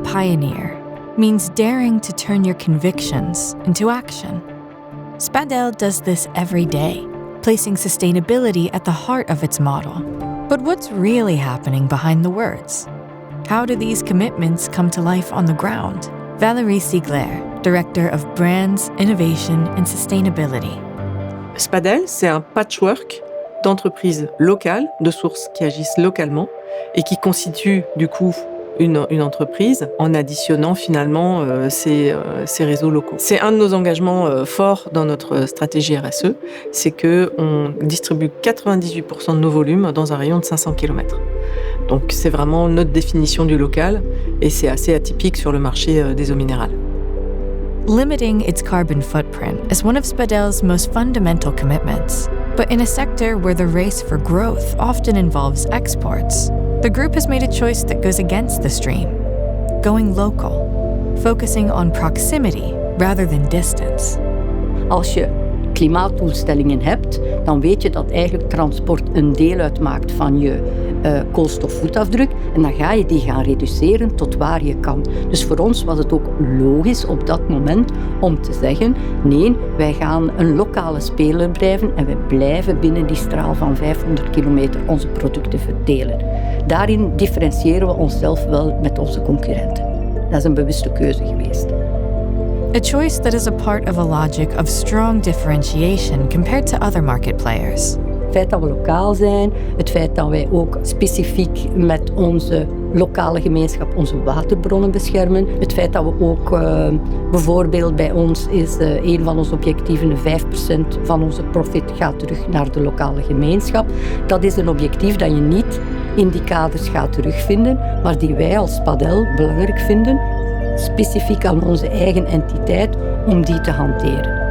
pioneer means daring to turn your convictions into action. Spadel does this every day, placing sustainability at the heart of its model. But what's really happening behind the words? How do these commitments come to life on the ground? Valérie Ziegler, Director of Brands, Innovation and Sustainability. Spadel, c'est un patchwork d'entreprises locales, de sources qui agissent localement et qui constituent du coup une entreprise en additionnant finalement ces réseaux locaux. C'est un de nos engagements forts dans notre stratégie RSE, c'est qu'on distribue 98% de nos volumes dans un rayon de 500 km. Donc c'est vraiment notre définition du local et c'est assez atypique sur le marché des eaux minérales. Limiting its carbon footprint is one of Spadel's most fundamental commitments. But in a sector where the race for growth often involves exports, the group has made a choice that goes against the stream, going local, focusing on proximity rather than distance. Als je klimaatdoelstellingen hebt, dan weet je dat eigenlijk transport een deel uitmaakt van je koolstofvoetafdruk en dan ga je die gaan reduceren tot waar je kan. Dus voor ons was het ook logisch op dat moment om te zeggen, nee, wij gaan een lokale speler blijven en wij blijven binnen die straal van 500 kilometer onze producten verdelen. Daarin differentiëren we onszelf wel met onze concurrenten. Dat is een bewuste keuze geweest. A choice that is a part of a logic of strong differentiation compared to other market players. Het feit dat we lokaal zijn, het feit dat wij ook specifiek met onze lokale gemeenschap onze waterbronnen beschermen, het feit dat we ook bijvoorbeeld bij ons is een van onze objectieven 5% van onze profit gaat terug naar de lokale gemeenschap. Dat is een objectief dat je niet in die kaders gaat terugvinden, maar die wij als Spadel belangrijk vinden, specifiek aan onze eigen entiteit, om die te hanteren.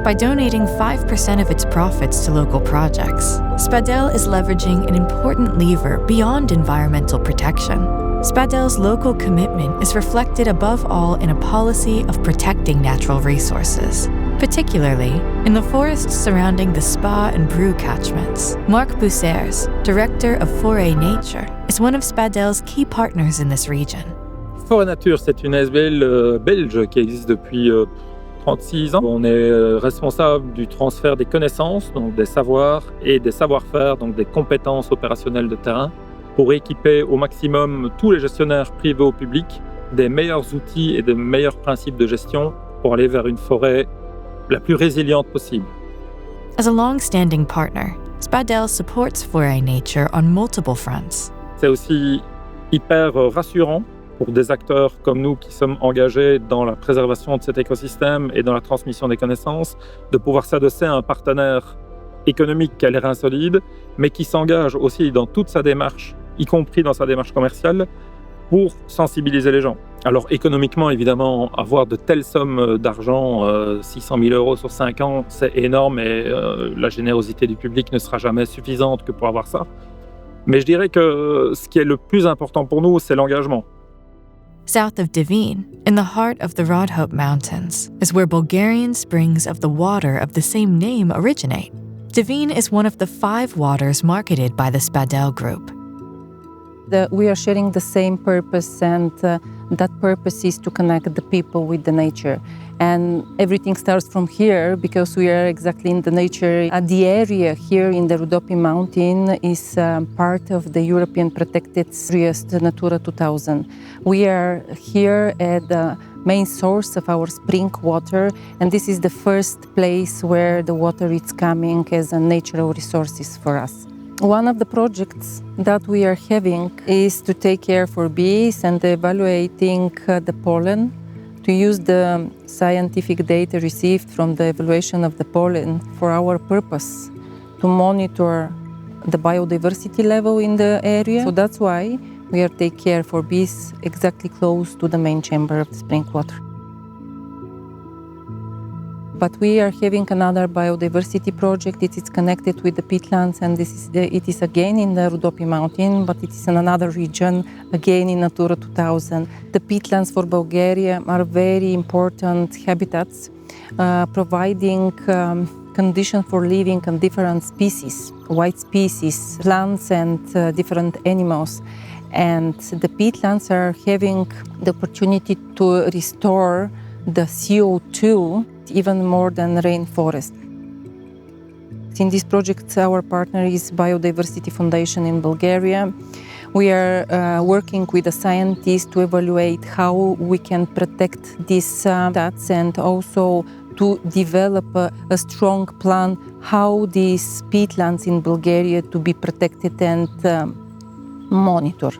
By donating 5% of its profits to local projects, Spadel is leveraging an important lever beyond environmental protection. Spadel's local commitment is reflected above all in a policy of protecting natural resources, particularly in the forests surrounding the Spa and Bru catchments. Marc Bussers, Director of Forêt.Nature, is one of Spadel's key partners in this region. Forêt.Nature, c'est une ASBL belge qui existe depuis 36 ans. On est responsable du transfert des connaissances, donc des savoirs et des savoir-faire, donc des compétences opérationnelles de terrain, pour équiper au maximum tous les gestionnaires privés ou publics des meilleurs outils et des meilleurs principes de gestion pour aller vers une forêt la plus résiliente possible. As a long-standing partner, Spadel supports Forêt.Nature on multiple fronts. C'est aussi hyper rassurant pour des acteurs comme nous qui sommes engagés dans la préservation de cet écosystème et dans la transmission des connaissances, de pouvoir s'adosser à un partenaire économique qui a l'air insolide, mais qui s'engage aussi dans toute sa démarche, y compris dans sa démarche commerciale, pour sensibiliser les gens. Alors économiquement, évidemment, avoir de telles sommes d'argent, 600 000 euros sur 5 ans, c'est énorme et la générosité du public ne sera jamais suffisante que pour avoir ça. Mais je dirais que ce qui est le plus important pour nous, c'est l'engagement. South of Devin, in the heart of the Rhodope Mountains, is where Bulgarian springs of the water of the same name originate. Devin is one of the 5 waters marketed by the Spadel Group. We are sharing the same purpose, and that purpose is to connect the people with the nature. And everything starts from here because we are exactly in the nature. The area here in the Rhodope mountain is part of the European protected areas, the Natura 2000. We are here at the main source of our spring water, and this is the first place where the water is coming as a natural resources for us. One of the projects that we are having is to take care for bees and evaluating the pollen, to use the scientific data received from the evaluation of the pollen for our purpose, to monitor the biodiversity level in the area. So that's why we are taking care for bees exactly close to the main chamber of the spring water. But we are having another biodiversity project. It is connected with the peatlands, and it is again in the Rhodope mountain, but it is in another region, again in Natura 2000. The peatlands for Bulgaria are very important habitats, providing conditions for living on different species, wild species, plants and different animals. And the peatlands are having the opportunity to restore the CO2 even more than rainforest. In this project, our partner is Biodiversity Foundation in Bulgaria. We are working with the scientists to evaluate how we can protect these habitats and also to develop a strong plan how these peatlands in Bulgaria to be protected and monitored.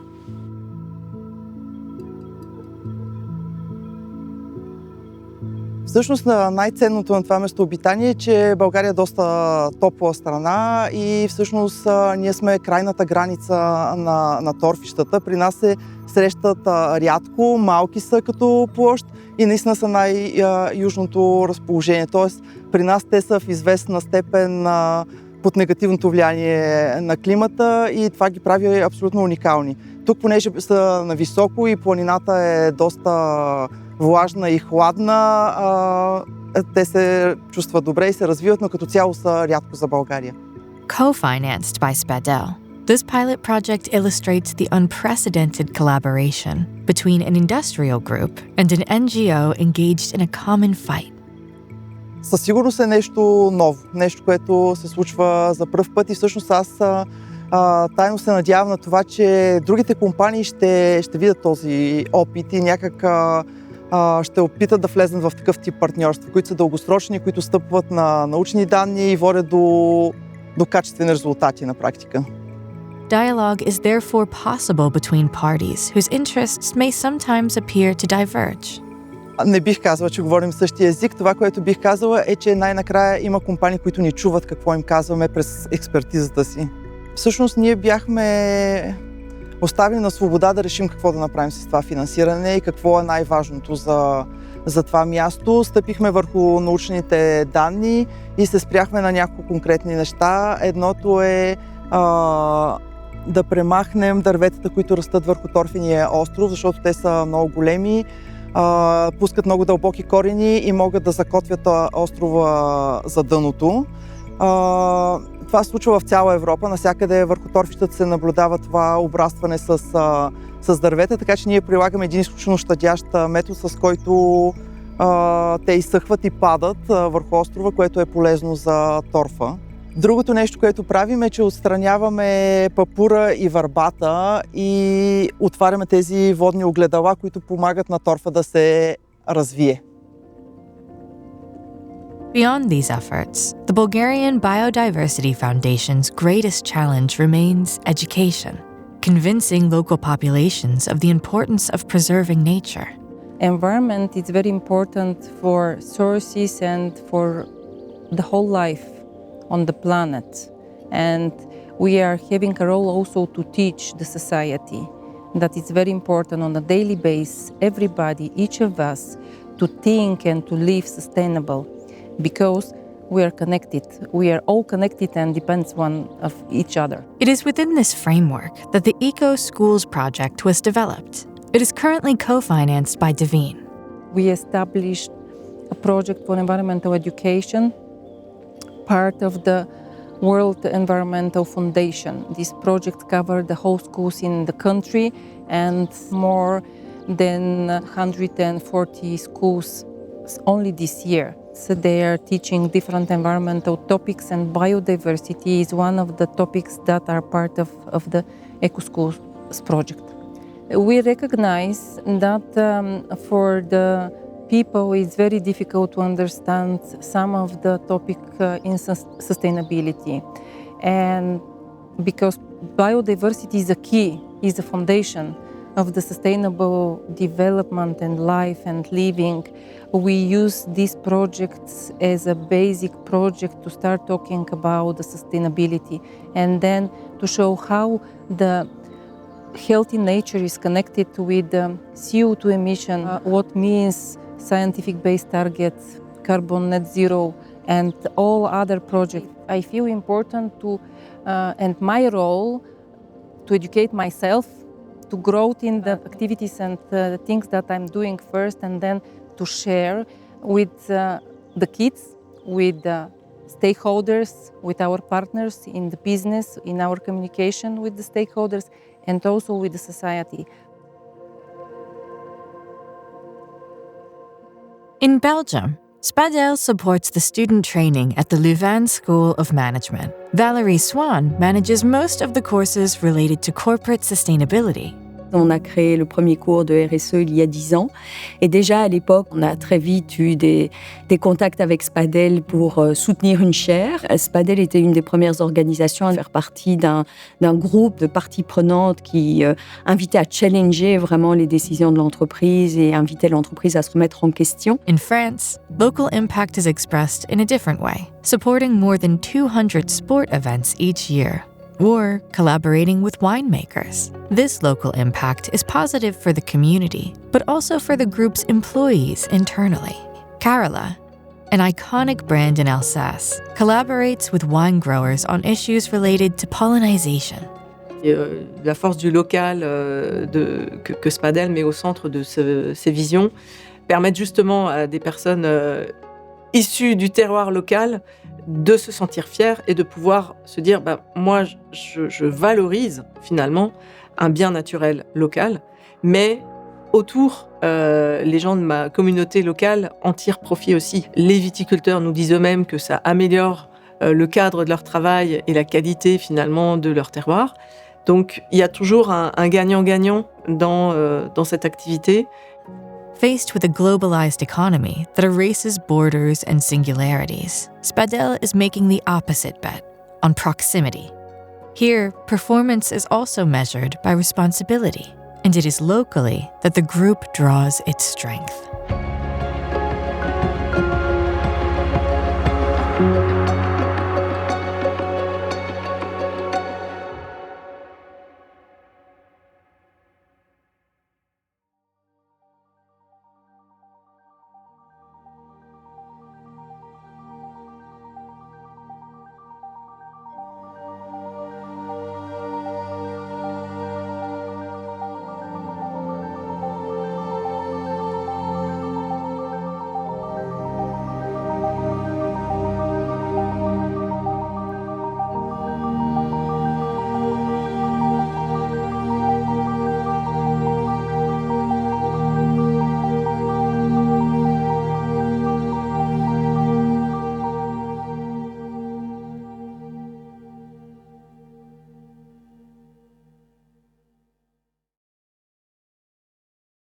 Всъщност най-ценното на това местообитание е, че България е доста топла страна и всъщност ние сме крайната граница на торфищата. При нас се срещат рядко, малки са като площ и наистина са най-южното разположение. Тоест при нас те са в известна степен под негативното влияние на климата и това ги прави абсолютно уникални. Тук, понеже са на високо и планината е доста влажна и хладна, те се чувстват добре и се развиват, но като цяло са рядко за България. Co-financed by Spadel, this pilot project illustrates the unprecedented collaboration between an industrial group and an NGO engaged in a common fight. Със сигурност е нещо ново, нещо, което се случва за пръв път и всъщност аз тайно се надявам на това, че другите компании ще видят този опит и някак ще опитат да влезнат в такъв тип партньорства, които са дългосрочни, които стъпват на научни данни и водят до качествени резултати на практика. Dialogue is therefore possible between parties whose interests may sometimes appear to diverge. Не бих казала, че говорим същия език. Това, което бих казала е, че най-накрая има компании, които ни чуват какво им казваме през експертизата си. Всъщност ние бяхме оставили на свобода да решим какво да направим с това финансиране и какво е най-важното за това място. Стъпихме върху научните данни и се спряхме на няколко конкретни неща. Едното е да премахнем дърветата, които растат върху торфения остров, защото те са много големи, пускат много дълбоки корени и могат да закотвят острова за дъното. Това се случва в цяла Европа, навсякъде върху торфищата се наблюдава това обрастване с дървета, така че ние прилагаме един изключително щадящ метод, с който те изсъхват и падат върху острова, което е полезно за торфа. Другото нещо, което правим е, че отстраняваме папура и върбата и отваряме тези водни огледала, които помагат на торфа да се развие. Beyond these efforts, the Bulgarian Biodiversity Foundation's greatest challenge remains education, convincing local populations of the importance of preserving nature. Environment is very important for sources and for the whole life on the planet. And we are having a role also to teach the society that it's very important on a daily basis, everybody, each of us, to think and to live sustainable. Because we are connected. We are all connected and depends one of each other. It is within this framework that the Eco Schools project was developed. It is currently co-financed by Devin. We established a project for environmental education, part of the World Environmental Foundation. This project covered the whole schools in the country and more than 140 schools only this year. So they are teaching different environmental topics, and biodiversity is one of the topics that are part of the Eco Schools project. We recognize that for the people it's very difficult to understand some of the topic in sustainability, and because biodiversity is a key, is a foundation of the sustainable development and life and living, we use these projects as a basic project to start talking about the sustainability and then to show how the healthy nature is connected with the CO2 emission, what means scientific-based targets, carbon net zero, and all other projects. I feel important to, and my role, to educate myself, to grow in the activities and the things that I'm doing first, and then to share with the kids, with the stakeholders, with our partners in the business, in our communication with the stakeholders, and also with the society. In Belgium, Spadel supports the student training at the Leuven School of Management. Valerie Swan manages most of the courses related to corporate sustainability. On a créé le premier cours de RSE il y a 10 ans. Et déjà à l'époque, on a très vite eu des contacts avec Spadel pour soutenir une chaire. Spadel était une des premières organisations à faire partie d'un groupe de parties prenantes qui invitait à challenger vraiment les décisions de l'entreprise et invitait l'entreprise à se remettre en question. In France, local impact is expressed in a different way, supporting more than 200 sport events each year, or collaborating with winemakers. This local impact is positive for the community, but also for the group's employees internally. Carola, an iconic brand in Alsace, collaborates with wine growers on issues related to pollination. La force du local que Spadel met au centre de ses visions permettent justement à des personnes issues du terroir local de se sentir fiers et de pouvoir se dire moi je valorise finalement un bien naturel local, mais autour les gens de ma communauté locale en tirent profit aussi. Les viticulteurs nous disent eux-mêmes que ça améliore le cadre de leur travail et la qualité finalement de leur terroir. Donc il y a toujours un gagnant-gagnant dans cette activité. Faced with a globalized economy that erases borders and singularities, Spadel is making the opposite bet, on proximity. Here, performance is also measured by responsibility, and it is locally that the group draws its strength.